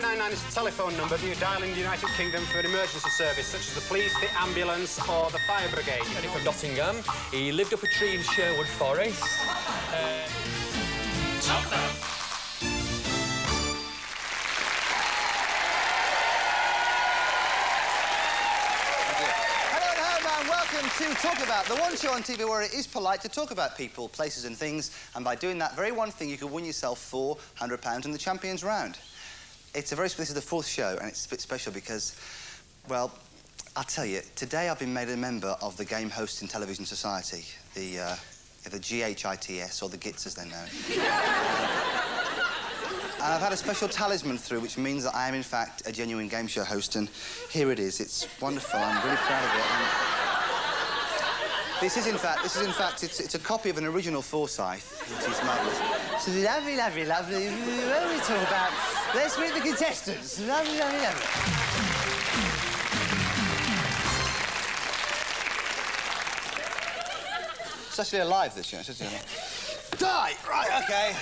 999 is the telephone number that you dial in the United Kingdom for an emergency service, such as the police, the ambulance or the fire brigade. Johnny from Nottingham. He lived up a tree in Sherwood Forest. To talk about the one show on TV where it is polite to talk about people, places and things, and by doing that very one thing you can win yourself £400 in the Champions Round. This is the fourth show and it's a bit special because, well, I'll tell you, today I've been made a member of the Game Hosting Television Society, the GHITS, or the GITS as they're known. And I've had a special talisman through, which means that I am in fact a genuine game show host, and here it is. It's wonderful. I'm really proud of it. This is, in fact, it's a copy of an original Forsyth, which is marvellous. It's lovely, lovely, lovely. What are we talking about? Let's meet the contestants. Lovely, lovely, lovely. It's actually alive, this, you know. Die! Right, OK.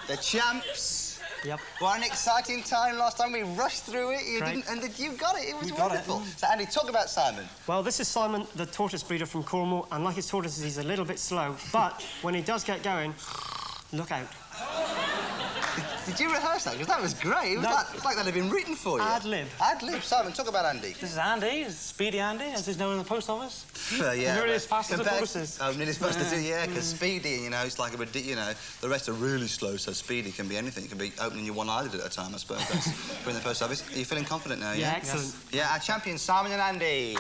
The champs. Yep. What an exciting time last time. We rushed through it. You didn't, and you got it. It was wonderful. So, Andy, talk about Simon. Well, this is Simon, the tortoise breeder from Cornwall, and like his tortoises, he's a little bit slow, but when he does get going, look out. Did you rehearse that? Because that was great. It was like that had been written for you. Ad-lib. Ad-lib. Simon, talk about Andy. This is Andy, Speedy Andy, as he's known in the post office. Yeah. Nearly as fast as the tortoises. Oh, nearly as fast as yeah, because Speedy, you know, it's like the rest are really slow, so Speedy can be anything. It can be opening your one eyelid at a time, I suppose. That's we're in the post office. Are you feeling confident now, yeah? Yeah, excellent. Yes. Yeah, our champions, Simon and Andy.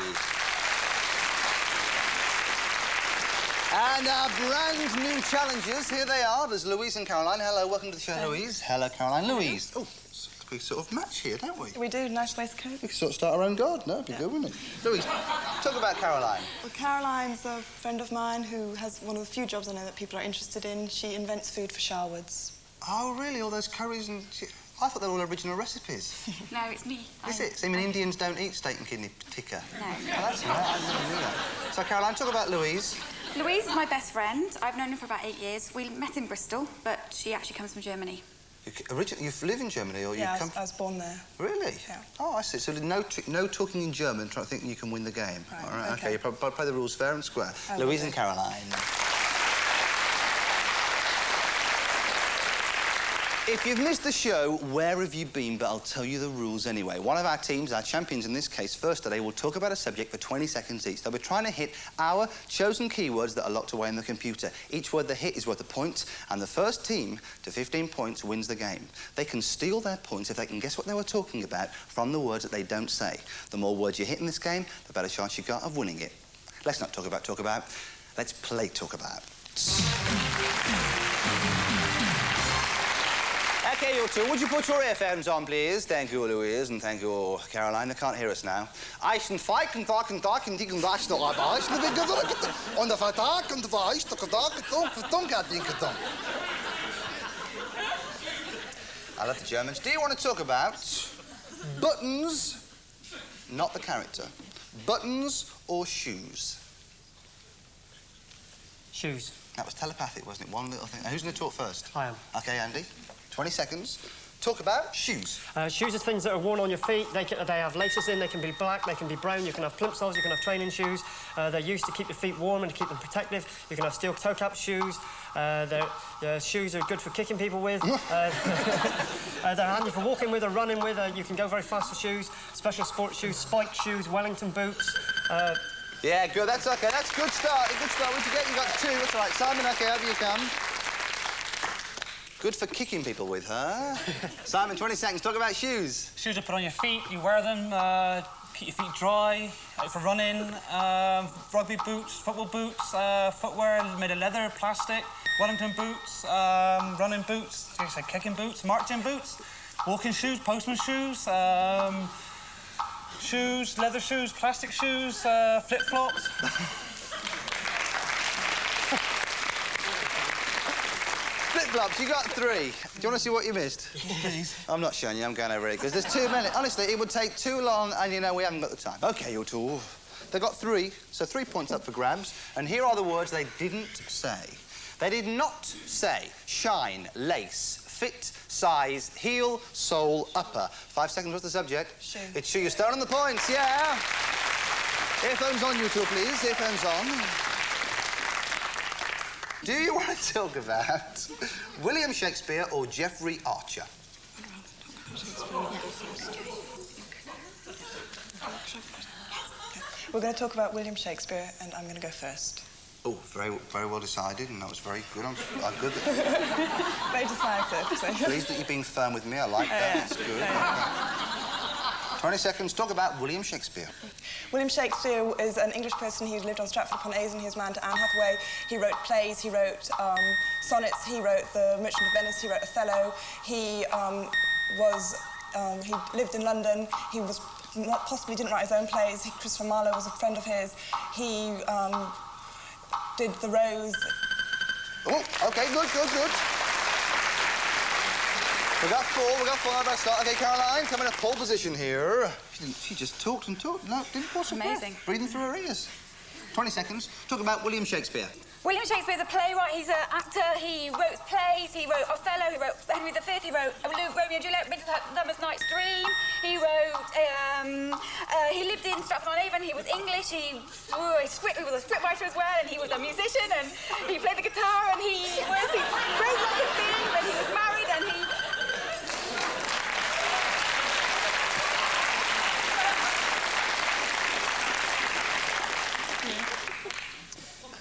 And our brand new challengers, here they are. There's Louise and Caroline. Hello, welcome to the show, Louise. Hello, Caroline. Louise. Oh, we sort of match here, don't we? We do, nice waistcoat. We could sort of start our own garden. That'd be good, wouldn't it? Louise, talk about Caroline. Well, Caroline's a friend of mine who has one of the few jobs I know that people are interested in. She invents food for Sharwoods. Oh, really? All those curries and... I thought they were all original recipes. No, it's me. Is it? So you mean Indians don't eat steak and kidney tikka? No. Oh, that's right. I never knew that. So, Caroline, talk about Louise. Louise is my best friend. I've known her for about 8 years. We met in Bristol, but she actually comes from Germany. You live in Germany, or you come... I was born there. Really? Yeah. Oh, I see. So no talking in German, trying to think you can win the game. Right, all right, OK. You play the rules fair and square. Louise and Caroline. If you've missed the show, where have you been? But I'll tell you the rules anyway. One of our teams, our champions in this case, first today, will talk about a subject for 20 seconds each. They'll be trying to hit our chosen keywords that are locked away in the computer. Each word they hit is worth a point, and the first team to 15 points wins the game. They can steal their points if they can guess what they were talking about from the words that they don't say. The more words you hit in this game, the better chance you got of winning it. Let's not talk about. Let's play talk about. OK, you two, would you put your earphones on, please? Thank you, Louise, and thank you, Caroline. They can't hear us now. Ich bin feig und talk und die und noch aber ich und der Vertrag und war ich I love the Germans. Do you want to talk about buttons, not the character, buttons or shoes? Shoes. That was telepathic, wasn't it? One little thing. Who's going to talk first? I am. OK, Andy. 20 seconds. Talk about shoes. Shoes are things that are worn on your feet. They have laces in. They can be black. They can be brown. You can have plimp soles. You can have training shoes. They're used to keep your feet warm and to keep them protective. You can have steel toe-cap shoes. The shoes are good for kicking people with. They're handy for walking with or running with. You can go very fast with shoes. Special sports shoes, spiked shoes, Wellington boots. Yeah, good. That's OK. That's a good start. A good start. What'd you get? You got 2. That's all right. Simon, OK, over you come. Good for kicking people with, huh? Simon, 20 seconds. Talk about shoes. Shoes are put on your feet, you wear them, keep your feet dry, for running, rugby boots, football boots, footwear made of leather, plastic, Wellington boots, running boots, like I said, kicking boots, marching boots, walking shoes, postman shoes, shoes, leather shoes, plastic shoes, flip-flops. Flip-flops, you got 3. Do you want to see what you missed? Please. I'm not showing you, I'm going over it, because there's too many. Honestly, it would take too long, and, you know, we haven't got the time. OK, you two. They got 3, so 3 points up for grabs. And here are the words they didn't say. They did not say shine, lace, fit, size, heel, sole, upper. 5 seconds, what's the subject? Shoe. It's shoe. You're starting on the points, yeah. Earphones on, you two, please. Earphones on. Do you want to talk about William Shakespeare or Geoffrey Archer? We're going to talk about William Shakespeare, and I'm going to go first. Oh, very well decided, and that was very good. I'm good. Very decisive. So. Pleased that you've been firm with me. I like that. That's good. Okay. 20 seconds. Talk about William Shakespeare. William Shakespeare is an English person who lived on Stratford-upon-Avon. He was married to Anne Hathaway. He wrote plays. He wrote sonnets. He wrote The Merchant of Venice. He wrote Othello. He lived in London. He was possibly didn't write his own plays. Christopher Marlowe was a friend of his. He did The Rose. Oh, OK, good. We got four. How about start? OK, Caroline, come in a pole position here. She just talked and talked. No, didn't pause her breath. Amazing. Breathing through her ears. 20 seconds. Talk about William Shakespeare. William Shakespeare's a playwright, he's an actor, he wrote plays, he wrote Othello, he wrote Henry V, he wrote Romeo and Juliet, Midsummer Night's Dream, he wrote, he lived in Stratford-on-Avon, he was English, he was a scriptwriter as well, and he was a musician, and he played the guitar, and he wrote lots of things, and he was married, and he...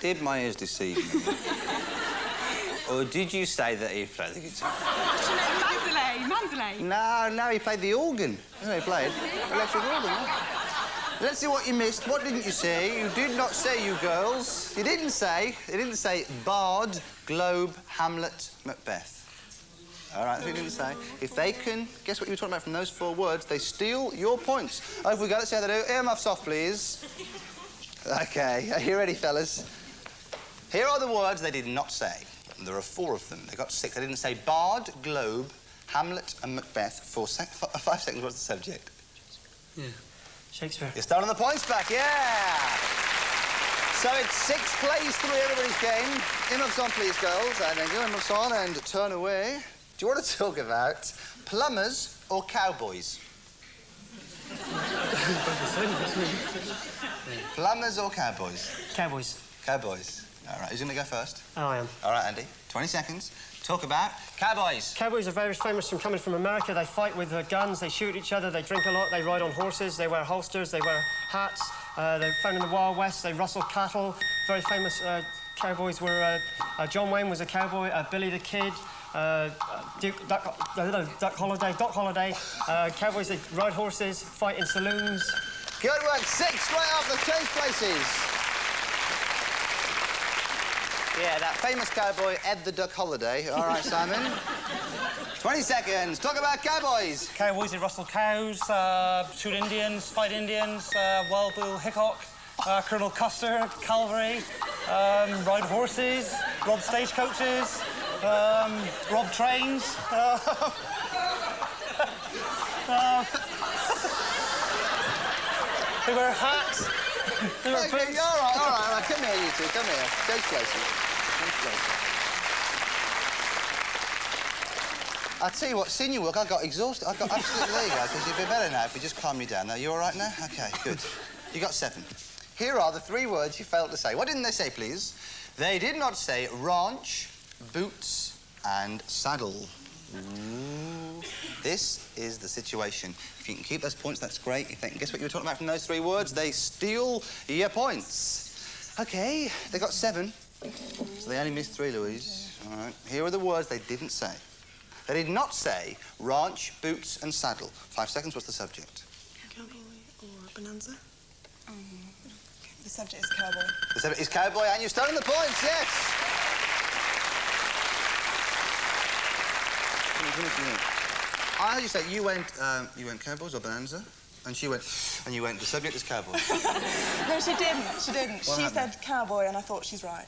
Did my ears deceive me? Or did you say that he played the guitar? Mandalay. No, he played the organ. That's what he played. Electric organ, yeah. Let's see what you missed. What didn't you say? You did not say, you girls. You didn't say Bard, Globe, Hamlet, Macbeth. All right, that's what you didn't say. If they can guess what you were talking about from those 4 words, they steal your points. Oh, if we got it, say how they do. Earmuffs off, please. OK, are you ready, fellas? Here are the words they did not say. There are 4 of them. They got 6. They didn't say Bard, Globe, Hamlet and Macbeth. 5 seconds, what's the subject? Yeah. Shakespeare. You're starting the points back, yeah! So it's 6 plays, 3 everybody's game. Earmuffs on, please, girls. And then go earmuffs on and turn away. Do you want to talk about plumbers or cowboys? Plumbers or cowboys? Cowboys. Cowboys. All right, who's going to go first? Oh, I am. All right, Andy. 20 seconds. Talk about cowboys. Cowboys are very famous from coming from America. They fight with guns, they shoot each other, they drink a lot, they ride on horses, they wear holsters, they wear hats. They're found in the Wild West, they rustle cattle. Very famous cowboys were... John Wayne was a cowboy, Billy the Kid, Doc Holliday. Cowboys, they ride horses, fight in saloons. Good work. 6 straight off. Let's change places. Yeah, that famous cowboy, Ed the Duck Holliday. All right, Simon. 20 seconds. Talk about cowboys. Cowboys, they rustle cows, shoot Indians, fight Indians, Wild Bill Hickok, Colonel Custer, cavalry, ride horses, rob stagecoaches, rob trains. They wear hats. They wear boots. Okay, all right. Come here, you two. Come here. Change places. I'll tell you what, seeing you work, I got exhausted. I got absolutely... There you go, because you'll be better now if we just calm you down. Now, you all right now? OK, good. You got 7. Here are the 3 words you failed to say. What didn't they say, please? They did not say ranch, boots and saddle. Ooh. This is the situation. If you can keep those points, that's great. If they can guess what you were talking about from those 3 words, they steal your points. OK, they got 7. So they only missed 3, Louise. All right. Here are the words they didn't say. They did not say ranch, boots and saddle. 5 seconds, what's the subject? Cowboy or bonanza? The subject is cowboy. The subject is cowboy, and you've stolen the points, yes! I heard you say you went cowboys or bonanza, and she went, and you went, the subject is cowboys. No, she didn't. She happened? said cowboy, and I thought she's right.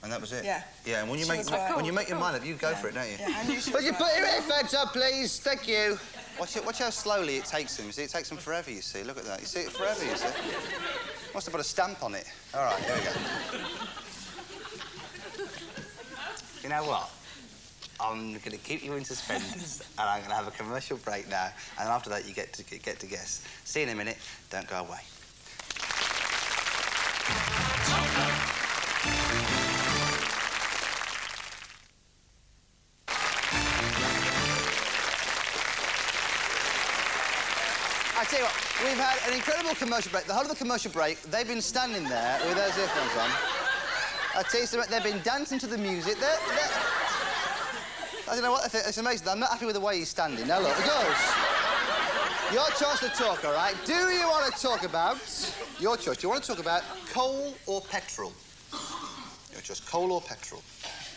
And that was it? Yeah. Yeah, and when you She was right. when you make your mind up, you go for it, don't you? Yeah, I knew she But was you right. put your earphones up, please. Thank you. Watch how slowly it takes them. You see, it takes them forever, you see. Look at that. You see it forever, you see. Must have put a stamp on it. All right, here we go. You know what? I'm going to keep you in suspenders, and I'm going to have a commercial break now, and after that you get to guess. See you in a minute. Don't go away. I tell you what, we've had an incredible commercial break. The whole of the commercial break, they've been standing there with those earphones on. I tell you something, they've been dancing to the music. I don't know what, it's amazing. I'm not happy with the way he's standing. Now look, girls, your choice to talk, all right? Do you want to talk about, your choice, do you want to talk about coal or petrol? Your choice, coal or petrol?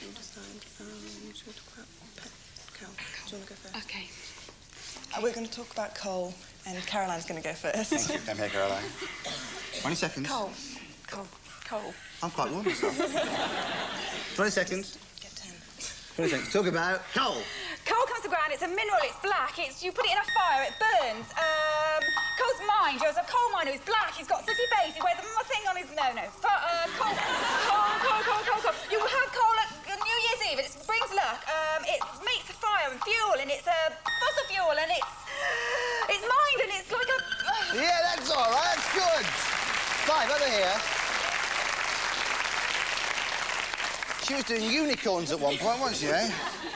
Do you want to go first? OK. We're going to talk about coal, and Caroline's going to go first. Thank you. Come here, Caroline. 20 seconds. Coal. I'm quite warm myself. 20 seconds. Get 10. 20 seconds. Talk about coal. Coal comes to ground, it's a mineral, it's black, you put it in a fire, it burns. Coal's mined, there's a coal miner who's black, he's got sooty face, he wears a thing on his... Coal. You have coal at New Year's Eve, and it brings luck. It makes a fire and fuel, and it's a fossil fuel, and it's mined, and it's like a... Yeah, that's all right, that's good. 5, over here. She was doing unicorns at one point, wasn't she, eh?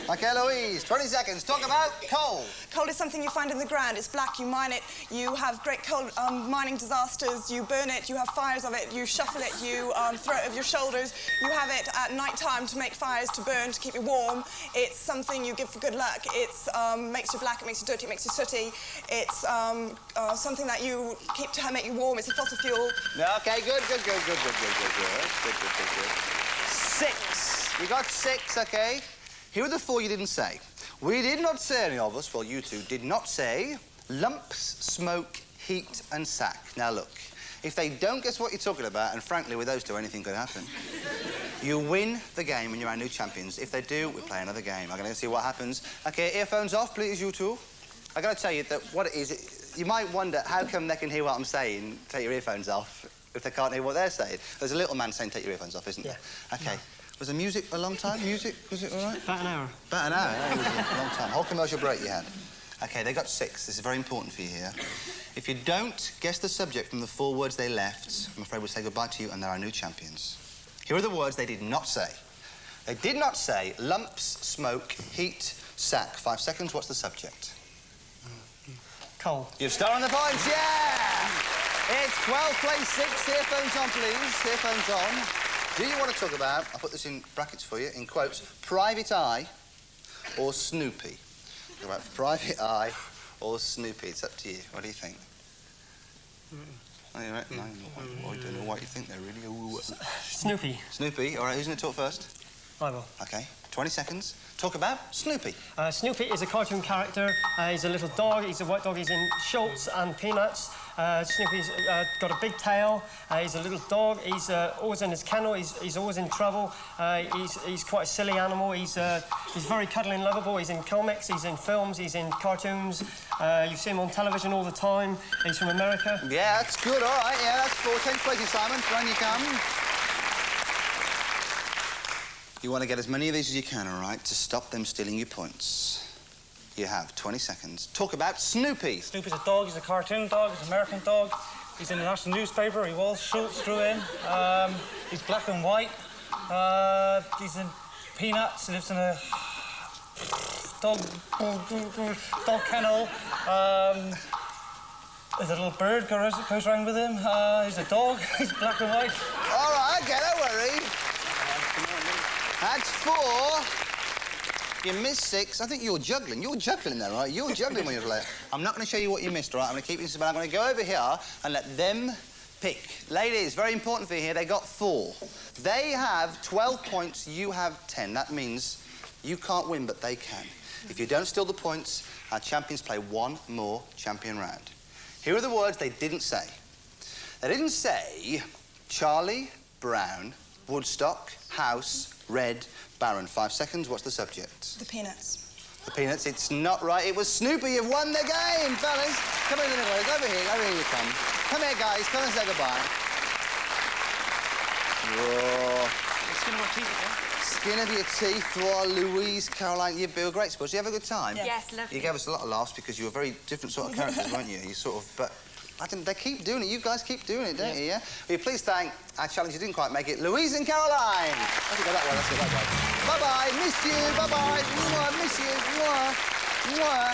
OK, Louise, 20 seconds. Talk about coal. Coal is something you find in the ground. It's black, you mine it, you have great coal mining disasters, you burn it, you have fires of it, you shuffle it, you throw it over your shoulders, you have it at night time to make fires, to burn, to keep you warm. It's something you give for good luck. It makes you black, it makes you dirty, it makes you sooty. It's something that you keep to make you warm. It's a fossil fuel. OK, good. 6. We got 6, OK? Here are the 4 you didn't say. We did not say, any of us, well, you two, did not say lumps, smoke, heat and sack. Now, look, if they don't guess what you're talking about, and frankly, with those two, anything could happen, you win the game and you're our new champions. If they do, we play another game. I'm going to see what happens. OK, earphones off, please, you two. I've got to tell you that what it is, you might wonder how come they can hear what I'm saying, take your earphones off, if they can't hear what they're saying. There's a little man saying take your earphones off, isn't there? OK. Yeah. Was the music a long time? Music, was it all right? About an hour. About an hour? That was a long time. Whole commercial break you had. OK, they got 6. This is very important for you here. If you don't guess the subject from the 4 words they left, I'm afraid we'll say goodbye to you and they're our new champions. Here are the words they did not say. They did not say lumps, smoke, heat, sack. 5 seconds, what's the subject? Coal. You've stolen the points, yeah! It's 12 plays 6. Earphones on, please. Earphones on. Do you want to talk about, I'll put this in brackets for you, in quotes, Private Eye or Snoopy? Talk about Private Eye or Snoopy. It's up to you. What do you think? Oh, you right? No, I don't know what you think. They're really... Snoopy. Snoopy. All right, who's going to talk first? I will. OK. 20 seconds. Talk about Snoopy. Snoopy is a cartoon character. He's a little dog. He's a white dog. He's in shorts and peanuts. Snoopy's got a big tail. He's a little dog. He's always in his kennel. He's always in trouble. He's quite a silly animal. He's very cuddly and lovable. He's in comics. He's in films. He's in cartoons. You see him on television all the time. He's from America. Yeah, that's good. All right. Yeah, that's 4. 10 places, Simon. When you come. You want to get as many of these as you can, all right, to stop them stealing your points. You have 20 seconds. Talk about Snoopy. Snoopy's a dog. He's a cartoon dog. He's an American dog. He's in the national newspaper. He was Schultz drew in. He's black and white. He's in peanuts. He lives in a dog kennel. There's a little bird goes around with him. He's a dog. He's black and white. All right, OK, don't worry. That's 4. You missed 6. I think you're juggling. You're juggling there, right? You're juggling when you're late. I'm not going to show you what you missed, all right? I'm going to keep you... But I'm going to go over here and let them pick. Ladies, very important for you here, they got 4. They have 12 points, you have 10. That means you can't win, but they can. If you don't steal the points, our champions play one more champion round. Here are the words they didn't say. They didn't say Charlie Brown, Woodstock, House, Red, Baron. 5 seconds. What's the subject? The peanuts. The peanuts. It's not right. It was Snoopy. You've won the game, fellas. Come in the middle. Over here. Over here you come. Come here, guys. Come and say goodbye. Whoa. napkin of your teeth while Louise, Caroline, you were great sports. Did you have a good time? Yes, lovely. You gave us a lot of laughs because you were very different sort of characters, weren't you? You sort of... But they keep doing it. You guys keep doing it, don't you, yeah? Will you please thank our challengers who didn't quite make it, Louise and Caroline. Let's go that way, let's go that way. Bye-bye, miss you, bye-bye. Mwah, miss you, mwah. Mwah,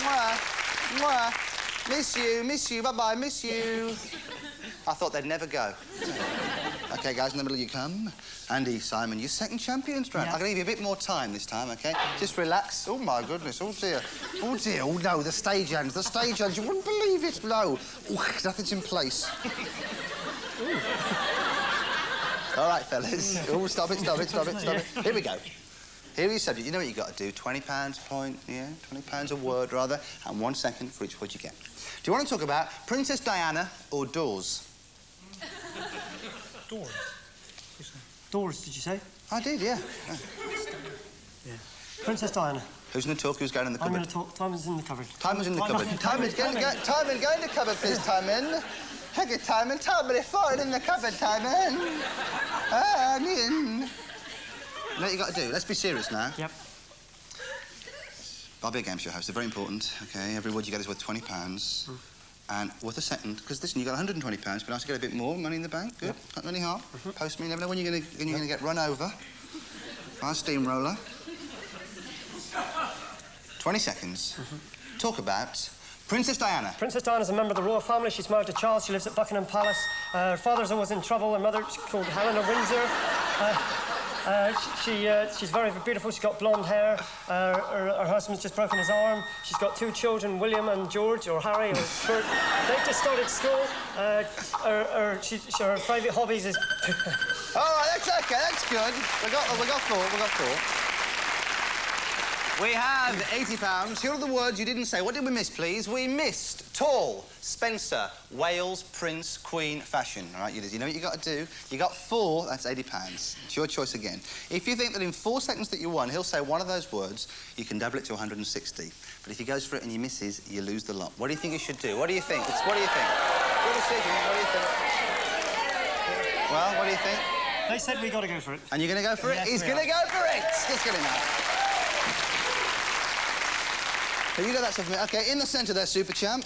mwah, mwah. Miss you, bye-bye, miss you. I thought they'd never go. OK, guys, in the middle you come. Andy, Simon, you're second champions, right? Yeah. I'm going to give you a bit more time this time, OK? Just relax. Oh, my goodness. Oh, dear. Oh, dear. Oh, no, the stage hands. The stage hands. You wouldn't believe it. No. Ooh, nothing's in place. All right, fellas. Oh, stop it. Here we go. Here are your subject. You know what you got to do. £20 a point, yeah? £20 a word, rather, and 1 second for each word you get. Do you want to talk about Princess Diana or doors? Doors. Doors, did you say? I did, yeah. Yeah. Princess Diana. Who's going to talk? Who's going in the cupboard? I'm going to talk. Timon's in the cupboard. Timon's in the cupboard. Timon, go in the cupboard, please, Timon. Okay, Timon. Timon, it's fine in the cupboard, Timon. I'm in. You know what you got to do? Let's be serious now. Yep. I'll be a game show host. They're very important, OK? Every word you get is worth £20. And worth a second, because listen, you got £120, but nice to get a bit more money in the bank. Good. Not really hard. Post me. You never know when you're going to get run over by a steamroller. 20 seconds. Talk about Princess Diana. Princess Diana's a member of the royal family. She's married to Charles. She lives at Buckingham Palace. Her father's always in trouble. Her mother, called Helena Windsor. She's very beautiful. She's got blonde hair. Her husband's just broken his arm. She's got 2 children, William and George, or Harry, or Kurt. They've just started school. Her favourite hobbies is... All right, that's OK. That's good. We got 4. We have £80. Here are the words you didn't say. What did we miss, please? We missed tall, Spencer, Wales, Prince, Queen, fashion. All right, you know what you got to do? You got 4, that's £80. It's your choice again. If you think that in 4 seconds that you won, he'll say one of those words, you can double it to 160. But if he goes for it and he misses, you lose the lot. What do you think you should do? What do you think? What do you think? Your decision. What do you think? Well, what do you think? They said we got to go for it. And you're going to go for it? Yes, He's going to go for it. Just get him out. Have you got that stuff for me? OK, in the centre there, Super Champ.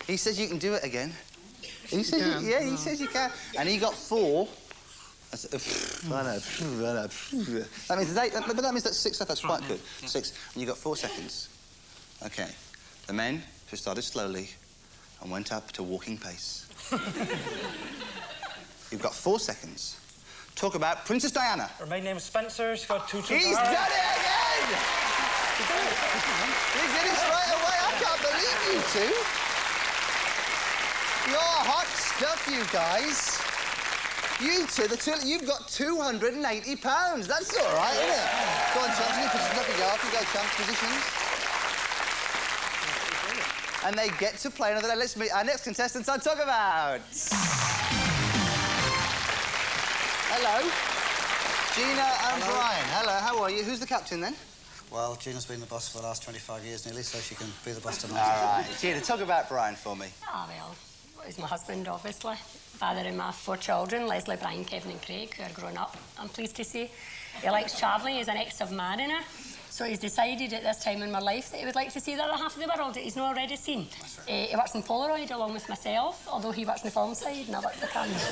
He says you can do it again. He says he says you can. And he got 4. I know. That means 8, but that means that's 6 stuff. That's quite good. 6. And you got 4 seconds. OK. The men who started slowly and went up to walking pace. You've got 4 seconds. Talk about Princess Diana. Her maiden name is Spencer. She's got 2 children. He's done it again! He did it straight away. I can't believe you 2. You're hot stuff, you guys. You 2, you've got £280. That's all right, isn't it? Go on, Champs. You can put your off. You go, Champs. Positions. And they get to play another day. Let's meet our next contestants on Talkabout. Hello. Gina and Brian. Hello, how are you? Who's the captain, then? Well, Gina's been the boss for the last 25 years nearly, so she can be the boss tonight. All right. Gina, talk about Brian for me. Oh, well, he's my husband, obviously. Father of my 4 children, Leslie, Brian, Kevin and Craig, who are grown up, I'm pleased to say. He likes travelling. He's an ex-submariner. So he's decided at this time in my life that he would like to see the other half of the world that he's not already seen. He works in Polaroid along with myself, although he works in the film side and I work for cameras.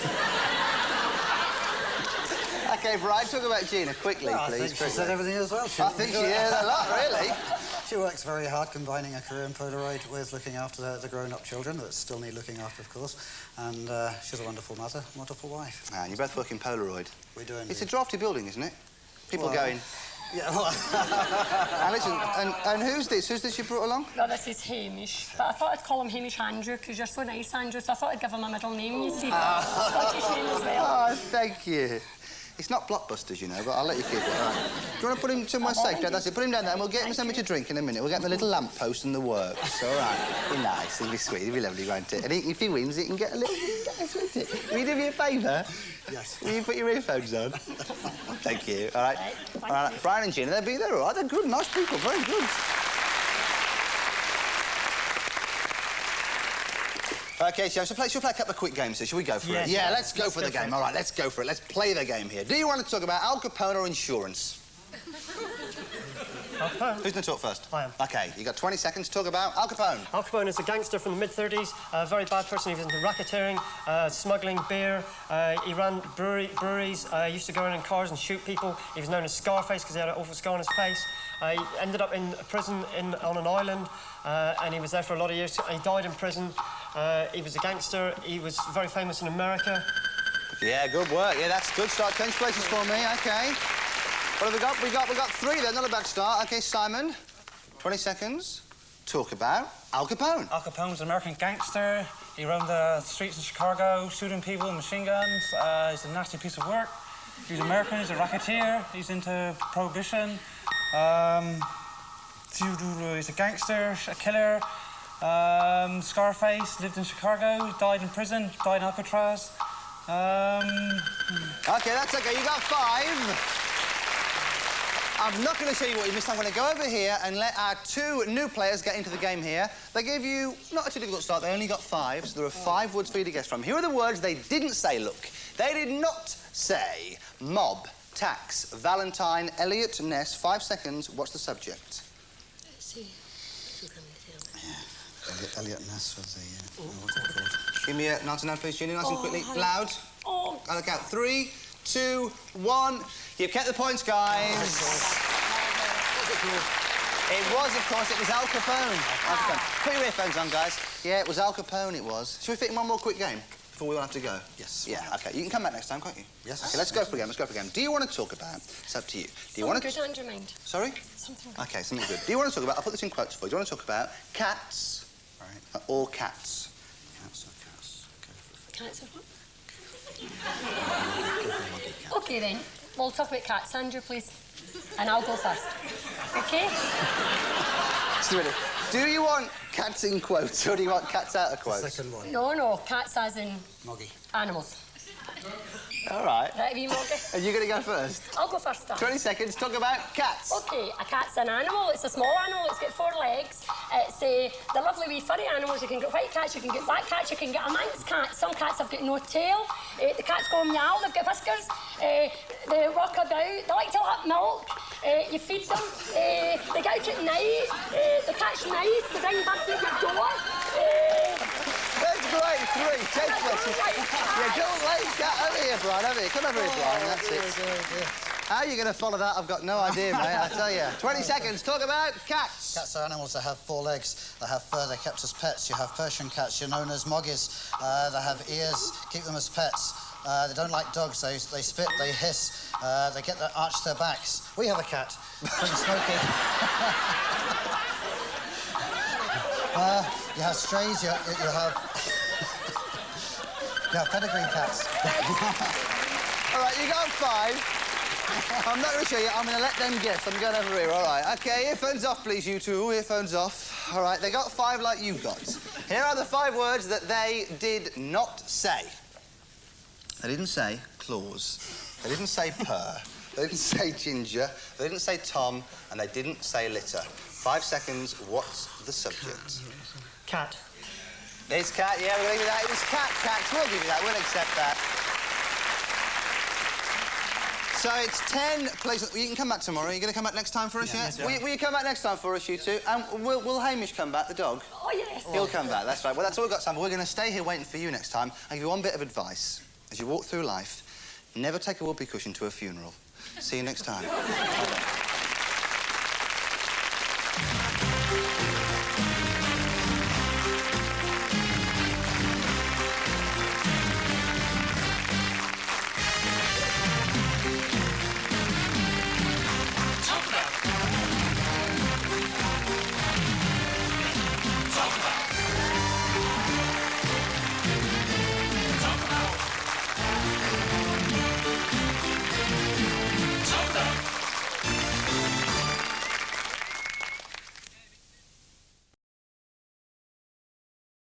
OK, Brian, talk about Gina quickly, well, please. I think she said everything as well. I think she is a lot, really. She works very hard, combining a career in Polaroid with looking after the grown-up children that still need looking after, of course. And she's a wonderful mother, wonderful wife. And you both work in Polaroid. We do indeed. It's a drafty building, isn't it? People going... Yeah, well... And listen, and who's this? Who's this you brought along? Well, this is Hamish. But I thought I'd call him Hamish Andrew, because you're so nice, Andrew, so I thought I'd give him a middle name, you see. Scottish name as well. Oh, thank you. It's not Blockbusters, you know, but I'll let you keep it. All right. Do you want to put him somewhere safe? That's it. Put him down there and we'll get him something to drink in a minute. We'll get him a little lamppost and the works, all right? Be nice, he'll be sweet, he'll be lovely, won't it? And if he wins, he can get a little... Will you do me a favour? Yes. Will you put your earphones on? Thank you. All right. All right. Brian and Gina, they're all right. They're good, nice people, very good. OK, so should we play a couple of quick games here? Shall we go for it? Yeah, let's go for the game. All right, let's go for it. Let's play the game here. Do you want to talk about Al Capone or insurance? Al Capone. Who's going to talk first? I am. OK, you got 20 seconds to talk about Al Capone. Al Capone is a gangster from the mid-30s, a very bad person. He was into racketeering, smuggling beer. He ran breweries, used to go in cars and shoot people. He was known as Scarface because he had an awful scar on his face. He ended up in prison on an island, and he was there for a lot of years. He died in prison. He was a gangster. He was very famous in America. Yeah, good work. Yeah, that's good start. 10 places for me. OK. What have we got? We got 3 there. Not a bad start. OK, Simon, 20 seconds. Talk about Al Capone. Al Capone's an American gangster. He roamed the streets in Chicago, shooting people with machine guns. He's a nasty piece of work. He's American. He's a racketeer. He's into prohibition. He's a gangster, a killer. Scarface, lived in Chicago, died in prison, died in Alcatraz. OK, that's OK. You got 5. I'm not going to show you what you missed. I'm going to go over here and let our 2 new players get into the game here. They gave you not a too difficult start. They only got 5, so there are 5 words for you to guess from. Here are the words they didn't say, look. They did not say mob, tax, Valentine, Elliot Ness. 5 seconds. What's the subject? Let's see. Yeah. Elliot Ness was the... what's it called? Give me a nod to now, please, Junior. Nice and quickly. honey. Loud. Oh. I'll look out. 3, 2, 1. You've kept the points, guys. It was, of course, it was Al Capone. Al Capone. Put your earphones on, guys. Yeah, it was Al Capone, it was. Should we fit in one more quick game before we all have to go? Yes. Yeah, OK. You can come back next time, can't you? Yes. OK, let's go for a game. Let's go for a game. Do you want to talk about... It's up to you. Do you want to... Something good on your mind. Sorry? Something good. OK, something good. Do you want to talk about... I'll put this in quotes for you. Do you want to talk about cats or cats? Cats or cats? Cats or what? OK, then. We'll talk about cats. Andrew, please. And I'll go first. OK? Just a minute. Do you want cats in quotes or do you want cats out of quotes? Second one. No. Cats as in... Moggy. Animals. All right. Right, have you, Morgan? Are you going to go first? I'll go first, then. 20 seconds. Talk about cats. OK, a cat's an animal. It's a small animal. It's got 4 legs. It's the lovely wee furry animals. You can get white cats, you can get black cats, you can get a Manx cat. Some cats have got no tail. The cats go meow, they've got whiskers. They rock about. They like to lap milk. You feed them. They get out at night. They catch mice. They bring back to your door. That's great. 3. 10 places. Yeah, don't let cat over here, Brian. Over here. Come over here, Brian. That's it. How are you going to follow that? I've got no idea, mate. I tell you. 20 seconds. Talk about cats. Cats are animals that have 4 legs. They have fur. They're kept as pets. You have Persian cats. You're known as moggies. They have ears. Keep them as pets. They don't like dogs. They spit. They hiss. They get their arch their backs. We have a cat. Pretty smoky. You have strays. You have... You have pedigree cats. All right, you got 5. I'm not going to show you. I'm going to let them guess. I'm going over here. All right. OK, earphones off, please, you 2. Earphones off. All right, they got 5 like you got. Here are the 5 words that they did not say. They didn't say claws. They didn't say purr. They didn't say ginger. They didn't say Tom. And they didn't say litter. 5 seconds. What's the subject? Cat. It's cat, yeah, we'll give you that. It was cats. We'll give you that. We'll accept that. So it's 10 places. You can come back tomorrow. Are you going to come back next time for us, yeah? Will you come back next time for us, you 2? And will Hamish come back, the dog? Oh, yes. He'll come back, that's right. Well, that's all we've got time for. We're going to stay here waiting for you next time. I'll give you one bit of advice. As you walk through life, never take a whoopee cushion to a funeral. See you next time.